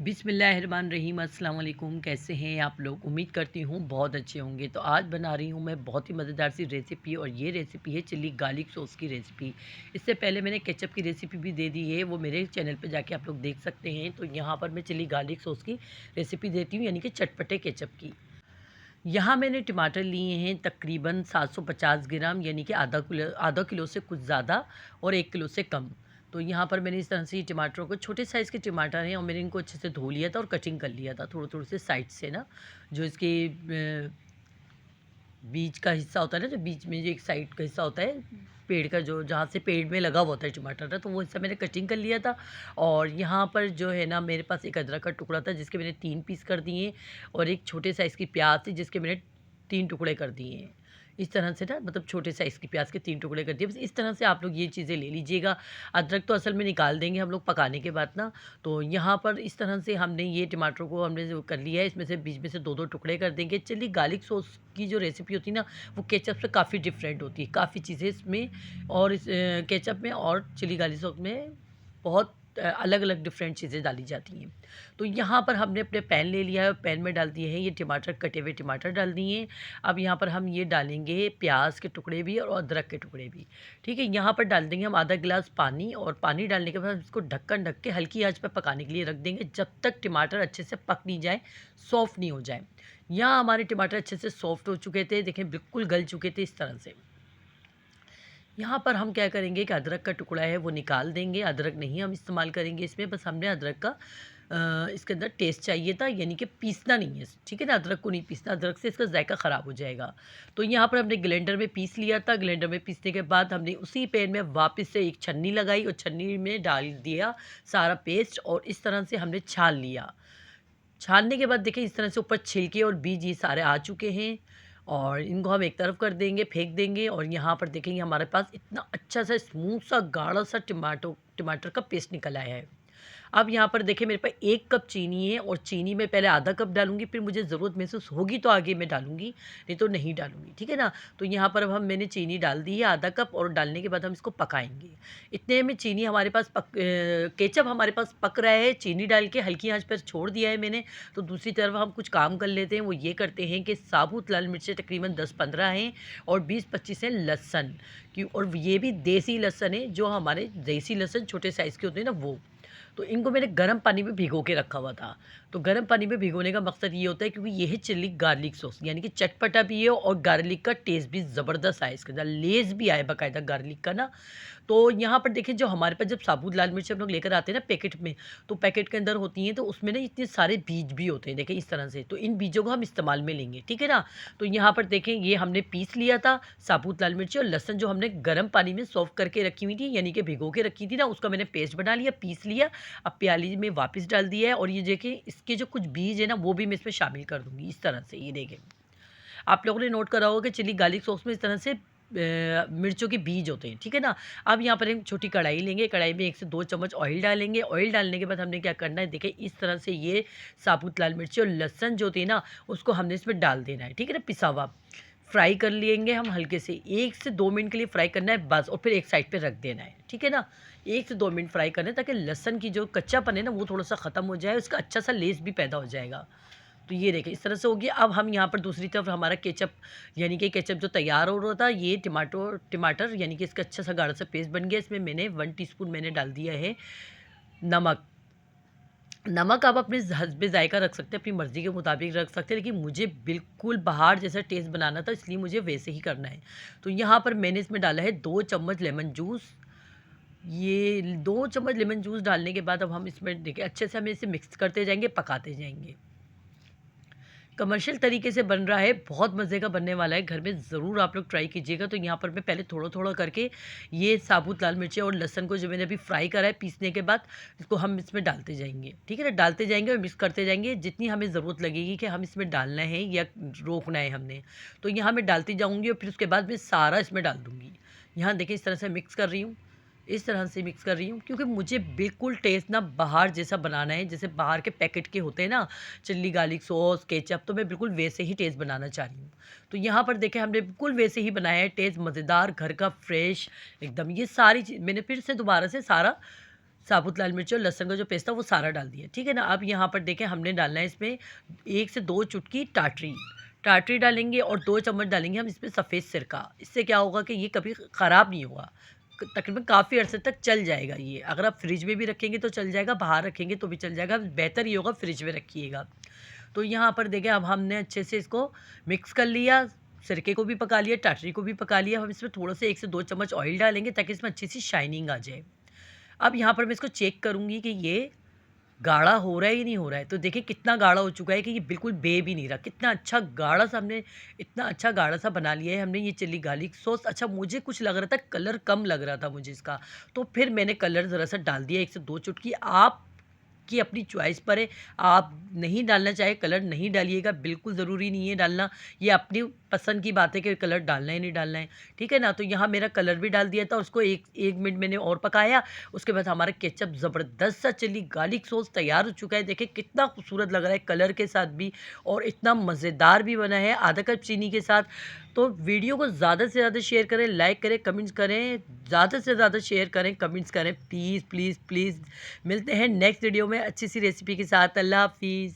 बिस्मिल्लाहिर्रहमानिर्रहीम अस्सलाम वालेकुम। कैसे हैं आप लोग? उम्मीद करती हूँ बहुत अच्छे होंगे। तो आज बना रही हूँ मैं बहुत ही मज़ेदार सी रेसिपी, और ये रेसिपी है चिल्ली गार्लिक सॉस की रेसिपी। इससे पहले मैंने केचप की रेसिपी भी दे दी है, वो मेरे चैनल पे जाके आप लोग देख सकते हैं। तो यहाँ पर मैं चिल्ली गार्लिक सॉस की रेसिपी देती हूँ, यानी कि चटपटे केचप की। यहाँ मैंने टमाटर लिए हैं तकरीबन 750 ग्राम, यानी कि आधा किलो से कुछ ज़्यादा और 1 किलो से कम। तो यहाँ पर मैंने इस तरह से ये टमाटरों को, छोटे साइज़ के टमाटर हैं, और मैंने इनको अच्छे से धो लिया था और कटिंग कर लिया था थोड़े-थोड़े से साइड से ना, जो इसके बीच का हिस्सा होता है ना, जो बीच में जो एक साइड का हिस्सा होता है पेड़ का, जो जहाँ से पेड़ में लगा हुआ होता है टमाटर ना, तो वो हिस्सा मैंने कटिंग कर लिया था। और यहाँ पर जो है ना, मेरे पास एक अदरक का टुकड़ा था जिसके मैंने 3 पीस कर दिए, और एक छोटे साइज़ की प्याज थी जिसके मैंने 3 टुकड़े कर दिए हैं। इस तरह से ना, मतलब छोटे साइज़ की प्याज के 3 टुकड़े कर दिए। बस इस तरह से आप लोग ये चीज़ें ले लीजिएगा। अदरक तो असल में निकाल देंगे हम लोग पकाने के बाद ना। तो यहाँ पर इस तरह से हमने ये टमाटर को हमने जो कर लिया है, इसमें से बीच में से 2-2 टुकड़े कर देंगे। चिल्ली गार्लिक सॉस की जो रेसिपी होती है ना, वो केचप से काफ़ी डिफरेंट होती है। काफ़ी चीज़ें इसमें, और इस केचप में और चिल्ली गार्लिक सॉस में बहुत अलग-अलग डिफरेंट चीज़ें डाली जाती हैं। तो यहाँ पर हमने अपने पैन ले लिया है, पैन में डाल दिए हैं ये टमाटर, कटे हुए टमाटर डाल दिए हैं। अब यहाँ पर हम ये डालेंगे प्याज के टुकड़े भी और अदरक के टुकड़े भी। ठीक है, यहाँ पर डाल देंगे हम आधा गिलास पानी, और पानी डालने के बाद इसको ढक्कन ढक के हल्की आंच पर पकाने के लिए रख देंगे, जब तक टमाटर अच्छे से पक नहीं जाए, सॉफ्ट नहीं हो जाए। यहाँ हमारे टमाटर अच्छे से सॉफ्ट हो चुके थे, देखें बिल्कुल गल चुके थे इस तरह से। यहाँ पर हम क्या करेंगे कि अदरक का टुकड़ा है वो निकाल देंगे। अदरक नहीं हम इस्तेमाल करेंगे इसमें, बस हमने अदरक का इसके अंदर टेस्ट चाहिए था, यानी कि पीसना नहीं है, ठीक है ना, अदरक को नहीं पीसना, अदरक से इसका जायका ख़राब हो जाएगा। तो यहाँ पर हमने ग्राइंडर में पीस लिया था। ग्राइंडर में पीसने के बाद हमने उसी पैन में वापस से एक छन्नी लगाई, और छन्नी में डाल दिया सारा पेस्ट, और इस तरह से हमने छान लिया। छानने के बाद देखिए इस तरह से ऊपर छिलके और बीज ये सारे आ चुके हैं, और इनको हम एक तरफ कर देंगे, फेंक देंगे। और यहाँ पर देखेंगे हमारे पास इतना अच्छा सा स्मूथ सा गाढ़ा सा टमाटर का पेस्ट निकल आया है। अब यहाँ पर देखिए मेरे पास 1 कप चीनी है, और चीनी में पहले आधा कप डालूँगी, फिर मुझे ज़रूरत महसूस होगी तो आगे मैं डालूँगी, नहीं तो नहीं डालूँगी, ठीक है ना? तो यहाँ पर अब मैंने चीनी डाल दी है आधा कप, और डालने के बाद हम इसको पकाएँगे। इतने में चीनी हमारे पास केचप हमारे पास पक रहा है, चीनी डाल के हल्की आँच पर छोड़ दिया है मैंने। तो दूसरी तरफ हम कुछ काम कर लेते हैं, वो ये करते हैं कि साबुत लाल मिर्चें तकरीबन 10-15 हैं, और 20-25 हैं लहसुन की, और ये भी देसी लहसुन है, जो हमारे देसी लहसुन छोटे साइज़ के होते हैं ना, वो। तो इनको मैंने गर्म पानी में भिगो के रखा हुआ था। तो गर्म पानी में भिगोने का मकसद ये होता है क्योंकि ये है चिल्ली गार्लिक सॉस, यानी कि चटपटा भी है और गार्लिक का टेस्ट भी ज़बरदस्त आए, इसके अंदर लेज़ भी आए बाकायदा गार्लिक का ना। तो यहाँ पर देखिए, जो हमारे पास जब साबुत लाल मिर्च हम लोग लेकर आते हैं ना पैकेट में, तो पैकेट के अंदर होती हैं, तो उसमें ना इतने सारे बीज भी होते हैं, देखिए इस तरह से। तो इन बीजों को हम इस्तेमाल में लेंगे, ठीक है ना। तो यहाँ पर देखें ये हमने पीस लिया था साबुत लाल मिर्च और लहसुन, जो हमने गर्म पानी में सॉफ़्ट करके रखी हुई थी, यानी कि भिगो के रखी थी ना, उसका मैंने पेस्ट बना लिया, पीस लिया। अब प्याली में वापस डाल दिया है, और ये देखिए इसके जो कुछ बीज है ना, वो भी मैं इसमें शामिल कर दूँगी इस तरह से। ये देखें, आप लोगों ने नोट करा होगा कि चिली गार्लिक सॉस में इस तरह से मिर्चों के बीज होते हैं, ठीक है ना। अब यहाँ पर एक छोटी कढ़ाई लेंगे, कढ़ाई में 1 से 2 चम्मच ऑयल डालेंगे। ऑयल डालने के बाद हमने क्या करना है, देखिए इस तरह से ये साबुत लाल मिर्ची और लहसुन जो होती है ना, उसको हमने इसमें डाल देना है, ठीक है ना, पिसा हुआ। फ्राई कर लेंगे हम हल्के से, 1 से 2 मिनट के लिए फ्राई करना है बस, और फिर एक साइड पे रख देना है, ठीक है ना। 1 से 2 मिनट फ्राई करना है, ताकि लहसुन की जो कच्चापन है ना, वो थोड़ा-सा ख़त्म हो जाए, उसका अच्छा सा लेस भी पैदा हो जाएगा। तो ये देखिए इस तरह से होगी। अब हम यहाँ पर दूसरी तरफ हमारा केचप, यानी कि केचप जो तैयार हो रहा था, ये टमाटर यानी कि इसका अच्छा सा गाढ़ा सा पेस्ट बन गया। इसमें मैंने 1 टीस्पून मैंने डाल दिया है नमक। नमक आप अपने हस्बे ज़ायका रख सकते हैं, अपनी मर्ज़ी के मुताबिक रख सकते हैं, लेकिन मुझे बिल्कुल बाहर जैसा टेस्ट बनाना था, इसलिए मुझे वैसे ही करना है। तो यहाँ पर मैंने इसमें डाला है 2 चम्मच लेमन जूस। ये 2 चम्मच लेमन जूस डालने के बाद अब हम इसमें देखिए अच्छे से हमें इसे मिक्स करते जाएंगे, पकाते जाएंगे। कमर्शियल तरीके से बन रहा है, बहुत मज़े का बनने वाला है, घर में ज़रूर आप लोग ट्राई कीजिएगा। तो यहाँ पर मैं पहले थोड़ा-थोड़ा करके ये साबुत लाल मिर्चें और लहसुन को जो मैंने अभी फ्राई करा है पीसने के बाद, इसको हम इसमें डालते जाएँगे, ठीक है ना? डालते जाएँगे और मिक्स करते जाएँगे, जितनी हमें ज़रूरत लगेगी कि हम इसमें डालना है या रोकना है हमने। तो यहाँ मैं डालती जाऊँगी, और फिर उसके बाद मैं सारा इसमें डाल दूँगी। यहाँ देखिए इस तरह से मिक्स कर रही हूँ। इस तरह से मिक्स कर रही हूँ, क्योंकि मुझे बिल्कुल टेस्ट ना बाहर जैसा बनाना है, जैसे बाहर के पैकेट के होते हैं ना, चिल्ली गार्लिक सॉस, केचप, तो मैं बिल्कुल वैसे ही टेस्ट बनाना चाह रही हूँ। तो यहाँ पर देखें हमने बिल्कुल वैसे ही बनाया है, टेस्ट मज़ेदार, घर का फ्रेश एकदम। ये सारी चीज़ मैंने फिर से दोबारा से सारा साबुत लाल मिर्च और लहसुन का जो पेस्ट था वो सारा डाल दिया, ठीक है ना। अब यहाँ पर देखें हमने डालना है इसमें 1 से 2 चुटकी टाटरी, टाटरी डालेंगे और 2 चम्मच डालेंगे हम इसमें सफ़ेद सिरका। इससे क्या होगा कि ये कभी ख़राब नहीं होगा, तकरीबन काफ़ी अरसे तक चल जाएगा ये। अगर आप फ्रिज में भी रखेंगे तो चल जाएगा, बाहर रखेंगे तो भी चल जाएगा, बेहतर ये होगा फ्रिज में रखिएगा। तो यहाँ पर देखें अब हमने अच्छे से इसको मिक्स कर लिया, सिरके को भी पका लिया, टाटरी को भी पका लिया। हम इसमें थोड़ा से 1 से 2 चम्मच ऑयल डालेंगे ताकि इसमें अच्छी सी शाइनिंग आ जाए। अब यहाँ पर मैं इसको चेक करूँगी कि ये गाढ़ा हो रहा है या नहीं हो रहा है। तो देखिए कितना गाढ़ा हो चुका है कि ये बिल्कुल बे भी नहीं रहा। कितना अच्छा गाढ़ा सा हमने, इतना अच्छा गाढ़ा सा बना लिया है हमने ये चिल्ली गार्लिक सॉस। अच्छा मुझे कुछ लग रहा था कलर कम लग रहा था मुझे इसका, तो फिर मैंने कलर ज़रा सा डाल दिया 1 से 2 चुटकी। आप की अपनी चॉइस पर है, आप नहीं डालना चाहे कलर नहीं डालिएगा, बिल्कुल ज़रूरी नहीं है डालना, ये अपनी पसंद की बात है कि कलर डालना है नहीं डालना है, ठीक है ना। तो यहाँ मेरा कलर भी डाल दिया था, उसको एक मिनट मैंने और पकाया। उसके बाद हमारा केचप ज़बरदस्त सा चिल्ली गार्लिक सॉस तैयार हो चुका है। देखिए कितना खूबसूरत लग रहा है कलर के साथ भी, और इतना मज़ेदार भी बना है आधा कप चीनी के साथ। तो वीडियो को ज़्यादा से ज़्यादा शेयर करें, लाइक करें, कमेंट्स करें, ज़्यादा से ज़्यादा शेयर करें, कमेंट्स करें, प्लीज़ प्लीज़ प्लीज़। मिलते हैं नेक्स्ट वीडियो में अच्छी सी रेसिपी के साथ। अल्लाह हाफिज़।